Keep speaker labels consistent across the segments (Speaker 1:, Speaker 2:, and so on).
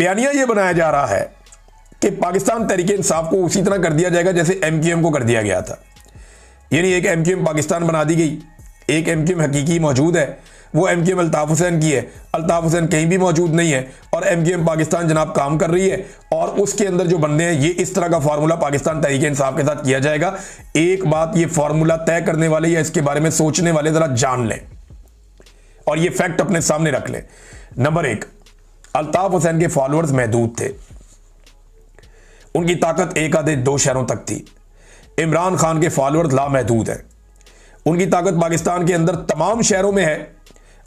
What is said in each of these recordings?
Speaker 1: बयानिया ये बनाया जा रहा है कि पाकिस्तान तहरीके इंसाफ को उसी तरह कर दिया जाएगा जैसे एमक्यूएम को कर दिया गया था। यानी एक एमक्यूएम पाकिस्तान बना दी गई, एक एमक्यूएम हकीकी मौजूद है, वो एमक्यूएम अल्ताफ हुसैन की है, अल्ताफ हुसैन कहीं भी मौजूद नहीं है और एमक्यूएम पाकिस्तान जनाब काम कर रही है और उसके अंदर जो बंदे हैं, ये इस तरह का फार्मूला पाकिस्तान तहरीके इंसाफ के साथ किया जाएगा। एक बात ये फार्मूला तय करने वाले या इसके बारे में सोचने वाले जरा जान लें और ये फैक्ट अपने सामने रख लें। नंबर एक, अल्ताफ हुसैन के फॉलोअर्स महदूद थे, उनकी ताकत एक आधे दो शहरों तक थी। इमरान खान के फॉलोअर्स लामहदूद हैं, उनकी ताकत पाकिस्तान के अंदर तमाम शहरों में है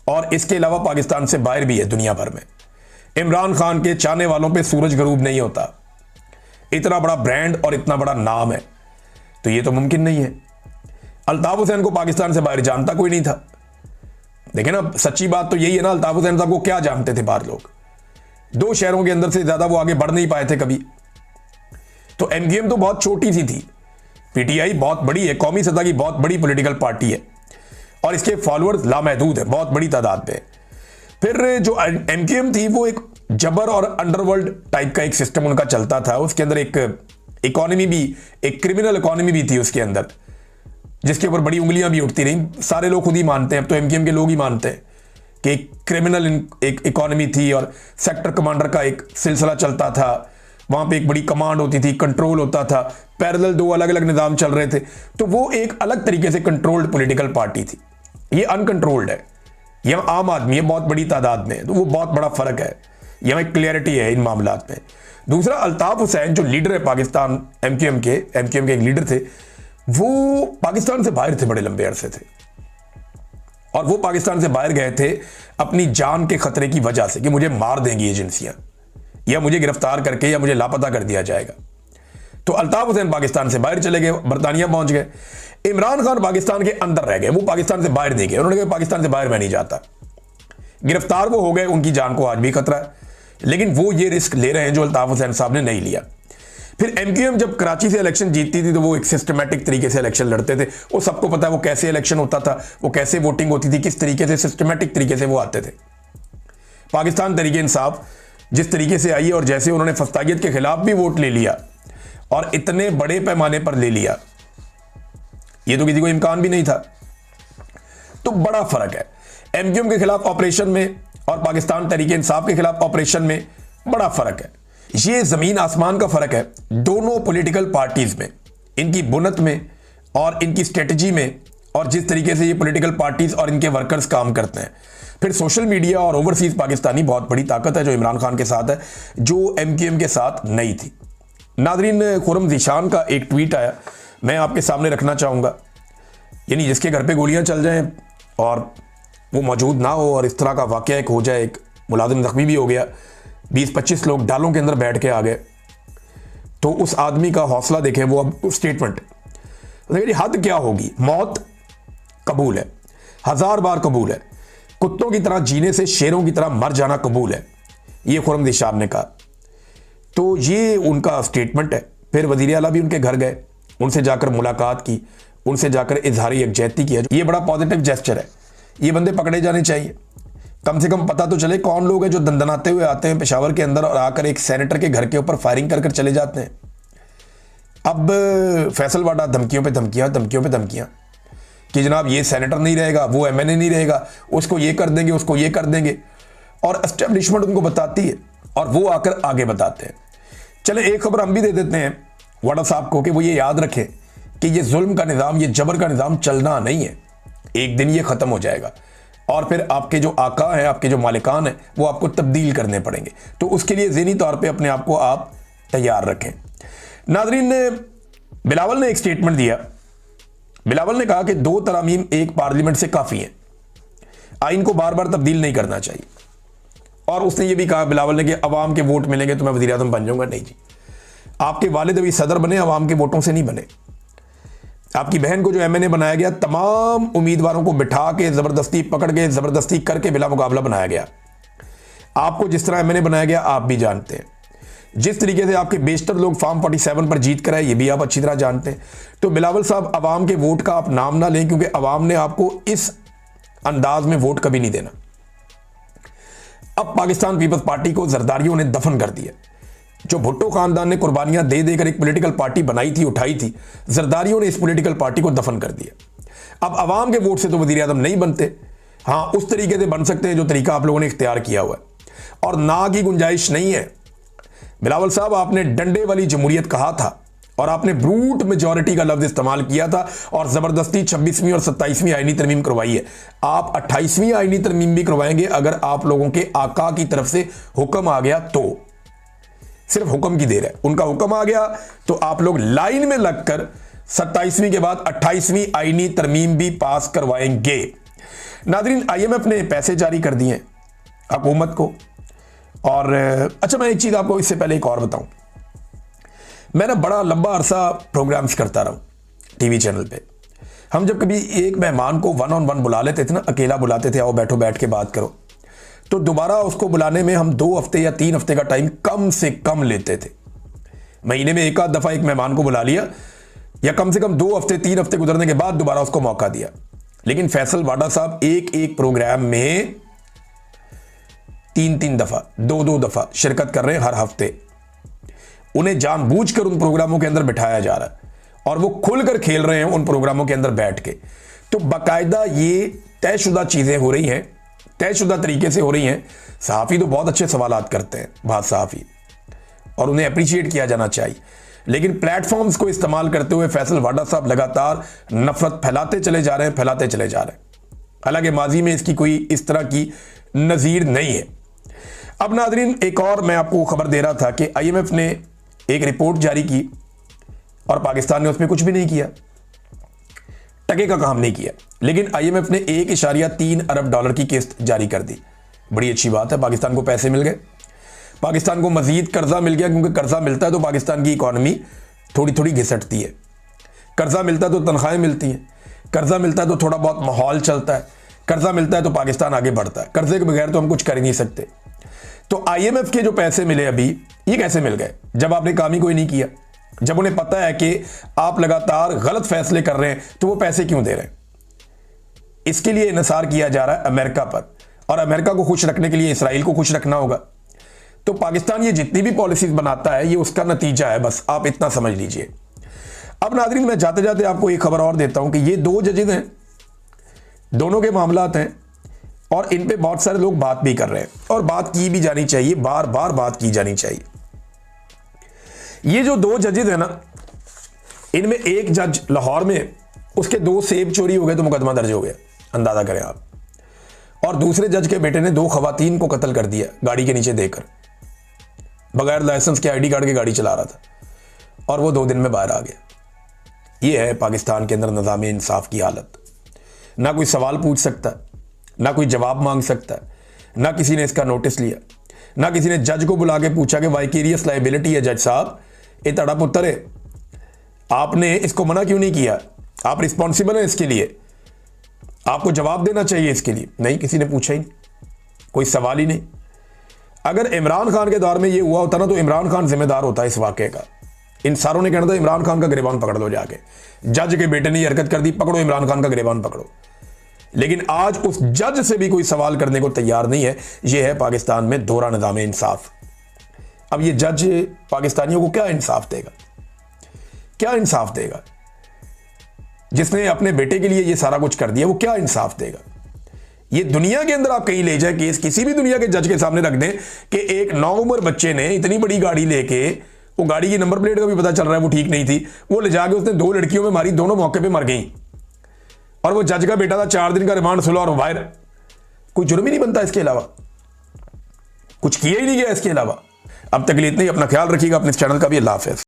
Speaker 1: और इसके अलावा पाकिस्तान से बाहर भी है दुनिया भर में। इमरान खान के चाहने वालों पे सूरज गरूब नहीं होता। इतना बड़ा ब्रांड और इतना बड़ा नाम है तो ये तो मुमकिन नहीं है। अल्ताफ हुसैन को पाकिस्तान से बाहर जानता कोई नहीं था। देखिए ना, सच्ची बात तो यही है ना, अल्ताफ हुसैन साहब को क्या जानते थे बाहर लोग? दो शहरों के अंदर से ज्यादा वो आगे बढ़ नहीं पाए थे कभी। तो एमक्यूएम तो बहुत छोटी सी थी, पीटीआई बहुत बड़ी है, कौमी सतह की बहुत बड़ी पॉलिटिकल पार्टी है और इसके फॉलोअर्स लामहदूद है, बहुत बड़ी तादाद पे। फिर जो एमक्यूएम थी वो एक जबर और अंडरवर्ल्ड टाइप का एक सिस्टम उनका चलता था। उसके अंदर एक इकोनॉमी भी, एक क्रिमिनल इकोनॉमी भी थी उसके अंदर, जिसके ऊपर बड़ी उंगलियां भी उठती रही। सारे लोग खुद ही मानते हैं, अब तो एमक्यूएम के लोग ही मानते हैं कि एक क्रिमिनल एक इकोनॉमी थी और सेक्टर कमांडर का एक सिलसिला चलता था। वहां पे एक बड़ी कमांड होती थी, कंट्रोल होता था, पैरेलल दो अलग अलग निजाम चल रहे थे। तो वो एक अलग तरीके से कंट्रोल्ड पॉलिटिकल पार्टी थी। ये अनकंट्रोल्ड है, यहां आम आदमी है बहुत बड़ी तादाद में, तो वो बहुत बड़ा फर्क है। यहां एक क्लियरिटी है इन मामलात में। दूसरा, अल्ताफ हुसैन जो लीडर है पाकिस्तान एमक्यूएम के एक लीडर थे, वो पाकिस्तान से बाहर थे, बड़े लंबे अरसे थे और वो पाकिस्तान से बाहर गए थे अपनी जान के खतरे की वजह से कि मुझे मार देंगी एजेंसियां या मुझे गिरफ्तार करके या मुझे लापता कर दिया जाएगा। तो अल्ताफ हुसैन पाकिस्तान से बाहर चले गए, बरतानिया पहुंच गए। इमरान खान पाकिस्तान के अंदर रह गए, वो पाकिस्तान से बाहर नहीं गए। उन्होंने कहा पाकिस्तान से बाहर मैं नहीं जाता। गिरफ्तार वो हो गए, उनकी जान को आज भी खतरा है, लेकिन वो ये रिस्क ले रहे हैं जो अल्ताफ हुसैन साहब ने नहीं लिया। फिर एमक्यूएम जब कराची से इलेक्शन जीतती थी तो वो एक सिस्टमैटिक तरीके से इलेक्शन लड़ते थे। वो सबको पता है वो कैसे इलेक्शन होता था, वो कैसे वोटिंग होती थी, किस तरीके से सिस्टमैटिक तरीके से वो आते थे। पाकिस्तान तहरीके इंसाफ जिस तरीके से आई और जैसे उन्होंने फस्तागियत के खिलाफ भी वोट ले लिया और इतने बड़े पैमाने पर ले लिया, ये तो किसी को इम्कान भी नहीं था। तो बड़ा फर्क है एमक्यूएम के खिलाफ ऑपरेशन में और पाकिस्तान तहरीके इंसाफ के खिलाफ ऑपरेशन में, बड़ा फर्क है। ये जमीन आसमान का फर्क है दोनों पॉलिटिकल पार्टीज में, इनकी बुनत में और इनकी स्ट्रेटजी में, और जिस तरीके से ये पॉलिटिकल पार्टीज और इनके वर्कर्स काम करते हैं। फिर सोशल मीडिया और ओवरसीज पाकिस्तानी बहुत बड़ी ताकत है जो इमरान खान के साथ है, जो एमक्यूएम के साथ नहीं थी। नादरीन, खुर्रम ज़ीशान का एक ट्वीट आया, मैं आपके सामने रखना चाहूँगा। यानी जिसके घर पे गोलियां चल जाएं और वो मौजूद ना हो और इस तरह का वाकया एक हो जाए, एक मुलाजिम जख्मी भी हो गया, 20-25 लोग डालों के अंदर बैठ के आ गए, तो उस आदमी का हौसला देखें। वो अब स्टेटमेंट देखिए, हद क्या होगी, मौत कबूल है, 1000 बार कबूल है, कुत्तों की तरह जीने से शेरों की तरह मर जाना कबूल है, ये खुर्रम ज़ीशान ने कहा। तो ये उनका स्टेटमेंट है। फिर वज़ीर आला भी उनके घर गए, उनसे जाकर मुलाकात की, उनसे जाकर इजहार यकजहती किया। ये बड़ा पॉजिटिव जेस्चर है। ये बंदे पकड़े जाने चाहिए, कम से कम पता तो चले कौन लोग हैं जो दंदनाते हुए आते हैं पेशावर के अंदर और आकर एक सेनेटर के घर के ऊपर फायरिंग कर चले जाते हैं। अब फैसल वाडा धमकियों पे धमकियां कि जनाब ये सेनेटर नहीं रहेगा, वो एमएनए नहीं रहेगा, उसको ये कर देंगे, उसको ये कर देंगे, और एस्टेब्लिशमेंट उनको बताती है और वो आकर आगे बताते हैं। चले एक खबर हम भी दे देते हैं वाडा साहब को कि वो ये याद रखें कि ये जुल्म का निज़ाम, ये जबर का निज़ाम चलना नहीं है, एक दिन ये ख़त्म हो जाएगा और फिर आपके जो आका हैं, आपके जो मालिकान हैं, वो आपको तब्दील करने पड़ेंगे। तो उसके लिए ज़हनी तौर पे अपने आप को आप तैयार रखें। नाज़रीन, बिलावल ने एक स्टेटमेंट दिया। बिलावल ने कहा कि 2 तरामीम एक पार्लियामेंट से काफ़ी हैं, आइन को बार बार तब्दील नहीं करना चाहिए। और उसने ये भी कहा बिलावल ने कि अवाम के वोट मिलेंगे तो मैं वज़ीर आज़म बन जाऊँगा। नहीं जी, आपके वालिद अभी सदर बने, अवाम के वोटों से नहीं बने। आपकी बहन को जो एमएनए बनाया गया, तमाम उम्मीदवारों को बिठा के ज़बरदस्ती पकड़ के ज़बरदस्ती करके बिला मुकाबला बनाया गया। आपको जिस तरह एमएनए बनाया गया आप भी जानते हैं, जिस तरीके से आपके बेशतर लोग फॉर्म 47 पर जीत कर आए ये भी आप अच्छी तरह जानते हैं। तो बिलावल साहब, अवाम के वोट का आप नाम ना लें, क्योंकि अवाम ने आपको इस अंदाज में वोट कभी नहीं देना। अब पाकिस्तान पीपल्स पार्टी को जरदारियों ने दफन कर दिया। जो भुट्टो खानदान ने कुर्बानियां दे देकर एक पॉलिटिकल पार्टी बनाई थी, उठाई थी, जरदारियों ने इस पॉलिटिकल पार्टी को दफन कर दिया। अब अवाम के वोट से तो वजीर आजम नहीं बनते, हाँ उस तरीके से बन सकते हैं जो तरीका आप लोगों ने इख्तियार किया हुआ है, और ना की गुंजाइश नहीं है। बिलावल साहब, आपने डंडे वाली जमहूरियत कहा था और आपने ब्रूट मेजॉरिटी का लफ्ज इस्तेमाल किया था और जबरदस्ती 26वीं और 27वीं आईनी तरमीम करवाई है। आप 28वीं आईनी तरमीम भी करवाएंगे अगर आप लोगों के आका की तरफ से हुक्म आ गया तो। सिर्फ हुक्म की देर है, उनका हुक्म आ गया तो आप लोग लाइन में लगकर 27वीं के बाद 28वीं आईनी तरमीम भी पास करवाएंगे। नादरीन, IMF ने पैसे जारी कर दिए हुकूमत को। और अच्छा, मैं एक चीज आपको इससे पहले एक और बताऊं, मैं ना बड़ा लंबा अरसा प्रोग्राम्स करता रहा टीवी चैनल पे। हम जब कभी एक मेहमान को 1 on 1 बुला लेते थे ना, अकेला बुलाते थे, आओ बैठो बैठ के बात करो, तो दोबारा उसको बुलाने में हम 2 हफ्ते या 3 हफ्ते का टाइम कम से कम लेते थे। महीने में एक आध दफा एक मेहमान को बुला लिया, या कम से कम 2 हफ्ते 3 हफ्ते गुजरने के बाद दोबारा उसको मौका दिया। लेकिन फैसल वाडा साहब एक प्रोग्राम में 3 दफा 2 दफा शिरकत कर रहे हैं हर हफ्ते। उन्हें जानबूझकर उन प्रोग्रामों के अंदर बिठाया जा रहा है और वो खुलकर खेल रहे हैं उन प्रोग्रामों के अंदर बैठ के। तो बाकायदा ये तयशुदा चीजें हो रही हैं, तयशुदा तरीके से हो रही हैं। सहाफ़ी तो बहुत अच्छे सवालात करते हैं, बात सहाफ़ी, और उन्हें अप्रिशिएट किया जाना चाहिए। लेकिन प्लेटफॉर्म्स को इस्तेमाल करते हुए फैसल वाडा साहब लगातार नफरत फैलाते चले जा रहे हैं, फैलाते चले जा रहे हैं। हालांकि माजी में इसकी कोई इस तरह की नज़ीर नहीं है। अब नादरीन, एक और मैं आपको खबर दे रहा था कि IMF ने एक रिपोर्ट जारी की और पाकिस्तान ने उसमें कुछ भी नहीं किया, टके का काम नहीं किया। लेकिन IMF ने $1.3 अरब की किस्त जारी कर दी। बड़ी अच्छी बात है, पाकिस्तान को पैसे मिल गए, पाकिस्तान को मजीद कर्जा मिल गया, क्योंकि कर्जा मिलता है तो पाकिस्तान की इकॉनमी थोड़ी थोड़ी घिसटती है। कर्जा मिलता है तो तनख्वाहें मिलती हैं, कर्जा मिलता है तो थोड़ा बहुत माहौल चलता है, कर्जा मिलता है तो पाकिस्तान आगे बढ़ता है। कर्जे के बगैर तो हम कुछ कर ही नहीं सकते। तो IMF के जो पैसे मिले अभी, ये कैसे मिल गए? जब आपने काम ही कोई नहीं किया, जब उन्हें पता है कि आप लगातार गलत फैसले कर रहे हैं, तो वो पैसे क्यों दे रहे हैं? इसके लिए इन्हिसार किया जा रहा है अमेरिका पर, और अमेरिका को खुश रखने के लिए इसराइल को खुश रखना होगा। तो पाकिस्तान ये जितनी भी पॉलिसीज बनाता है, ये उसका नतीजा है, बस आप इतना समझ लीजिए। अब नादरीन, मैं जाते जाते आपको एक खबर और देता हूं कि ये 2 जजेज हैं, दोनों के मामलात हैं, और इन पे बहुत सारे लोग बात भी कर रहे हैं, और बात की भी जानी चाहिए, बार बार बात की जानी चाहिए। ये जो 2 जजेज हैं ना, इनमें एक जज लाहौर में, उसके 2 सेब चोरी हो गए तो मुकदमा दर्ज हो गया, अंदाजा करें आप। और दूसरे जज के बेटे ने 2 खवातीन को कत्ल कर दिया गाड़ी के नीचे देकर, बगैर लाइसेंस के ID कार्ड के गाड़ी चला रहा था, और वो 2 दिन में बाहर आ गया। ये है पाकिस्तान के अंदर निज़ाम-ए इंसाफ की हालत। ना कोई सवाल पूछ सकता, ना कोई जवाब मांग सकता, ना किसी ने इसका नोटिस लिया, ना किसी ने जज को बुला के पूछा कि वाइकेरियस लायबिलिटी है जज साहब, ये तड़ा पुत्र है, आपने इसको मना क्यों नहीं किया, आप रिस्पॉन्सिबल हैं इसके लिए, आपको जवाब देना चाहिए इसके लिए। नहीं, किसी ने पूछा ही नहीं, कोई सवाल ही नहीं। अगर इमरान खान के दौर में ये हुआ होता ना, तो इमरान खान जिम्मेदार होता है इस वाकये का। इन सारों ने कहना था इमरान खान का गिरबान पकड़ लो जाके, जज के बेटे ने हरकत कर दी, पकड़ो इमरान खान का गिरबान पकड़ो। लेकिन आज उस जज से भी कोई सवाल करने को तैयार नहीं है। यह है पाकिस्तान में दोहरा निज़ाम इंसाफ। अब ये जज पाकिस्तानियों को क्या इंसाफ देगा, क्या इंसाफ देगा? जिसने अपने बेटे के लिए ये सारा कुछ कर दिया, वो क्या इंसाफ देगा? ये दुनिया के अंदर आप कहीं ले जाए केस, किसी भी दुनिया के जज के सामने रख दें कि एक 9 उम्र बच्चे ने इतनी बड़ी गाड़ी लेके, वो गाड़ी की नंबर प्लेट का भी पता चल रहा है वो ठीक नहीं थी, वो ले जाके उसने 2 लड़कियों में मारी, दोनों मौके पे मर गई, और वो जज का बेटा था, 4 दिन का रिमांड सुलह और बाहर। कोई जुर्म ही नहीं बनता इसके अलावा, कुछ किया ही नहीं गया इसके अलावा। अब तक के लिए इतना ही। अपना ख्याल रखिएगा, अपने चैनल का भी। अल्लाह हाफ़िज़।